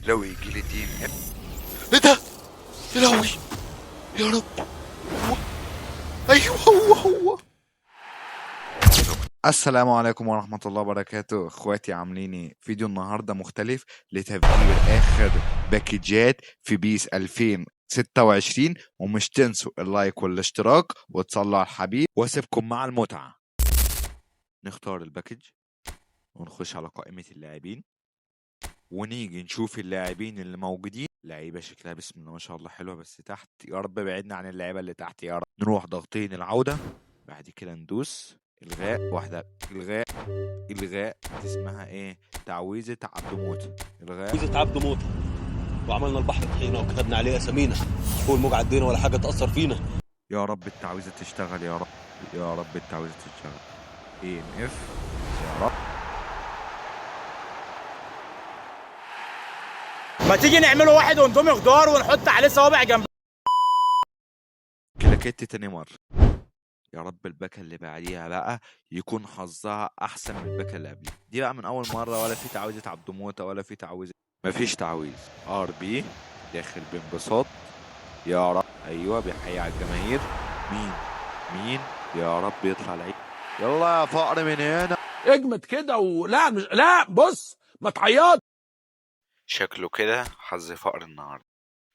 لو يجي لي دي ام اف. ايه ده؟ يا لهوي، يا رب. هو، ايوه هو. السلام عليكم ورحمة الله وبركاته، اخواتي عاملين ايه؟ فيديو النهاردة مختلف لتفجير اخر باكجات في بيس 2026، ومش تنسوا اللايك والاشتراك وتصلوا على الحبيب، واسيبكم مع المتعة. نختار الباكج ونخش على قائمة اللاعبين، ونيجي نشوف اللاعبين اللي موجودين. لعيبة شكلها بسم الله ما شاء الله حلوة، بس تحت يا رب بعدنا عن اللعيبة اللي تحت يا رب. نروح ضاغطين العودة، بعد كده ندوس الغاء واحدة. الغاء اسمها ايه؟ تعويذة عبد موت. الغاء. تعويذة عبد موتة، وعملنا البحر طحينة وكتبنا عليه اسامينا، فوق الموج عدينا ولا حاجة تأثر فينا. يا رب التعويذة تشتغل يا رب، يا رب التعويذة تشتغل. اي ام اف يا رب. ما تيجي نعمله واحد واندومي خضار ونحط عليه صوابع جنب. كلاكيت تاني مرة. يا رب الباكة اللي بعديها بقى يكون حظها احسن من الباكة اللي قبلها. دي بقى من اول مرة، ولا في تعويذة عبد موتة ولا في تعويذة، مفيش تعويذ. ار بي داخل بانبساط. يا رب، ايوه بيحيي على الجماهير. مين يا رب يطلع العيد. يلا يا فقر من هنا. اجمد كده ولا مش لا بص ما تعيط. شكله كده حظ فقر النهارده.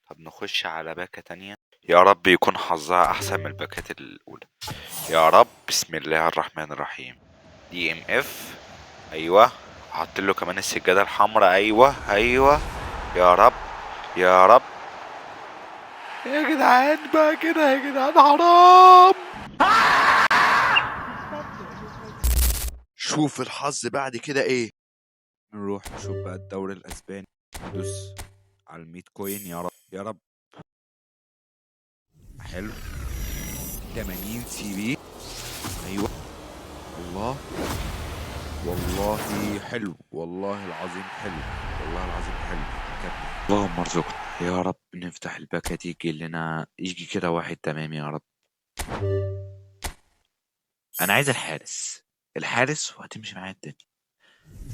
طب نخش على باكة تانية، يا رب يكون حظها احسن من الباكات الاولى. يا رب، بسم الله الرحمن الرحيم. دي ام اف، ايوه. حط له كمان السجادة الحمراء، ايوه. يا رب، يا رب. يا جدعان بقى كده، يا جدعان حرام. شوف الحظ بعد كده ايه. نروح نشوف بقى الدوري الاسباني، ندوس على ال100 كوين. يا رب يا رب. حلو، 80 سي بي، ايوه. الله، والله حلو، والله العظيم حلو، والله العظيم حلو. اللهم ارزقنا يا رب. نفتح الباكات يجي لنا، يجي كده واحد تمام يا رب. انا عايز الحارس وهتمشي معايا الدنيا.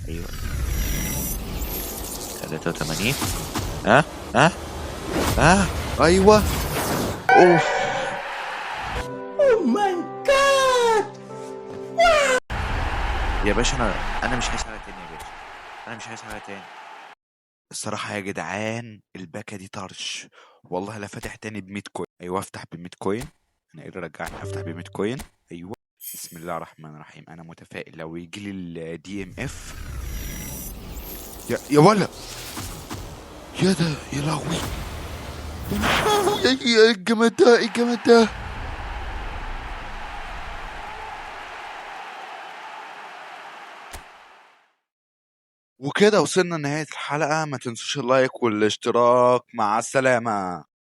ايوه، 83. ها ها ها، ايوه. اوف. او ماي جاد. يا باشا، انا مش عايز حاجه تاني يا باشا، انا مش عايز حاجه تاني الصراحه يا جدعان. الباكه دي طرش، والله لا فاتح تاني ب100 كوين. ايوه افتح ب100 كوين. انا ايه اللي رجعني افتح ب100 كوين؟ ايوه. بسم الله الرحمن الرحيم. انا متفائل لو يجي لي الدي ام اف. يا ولا، يا ده، يا لهوي. يا الجماد ده، الجماد ده. وكده وصلنا لنهاية الحلقة. ما تنسوش اللايك والاشتراك. مع السلامة.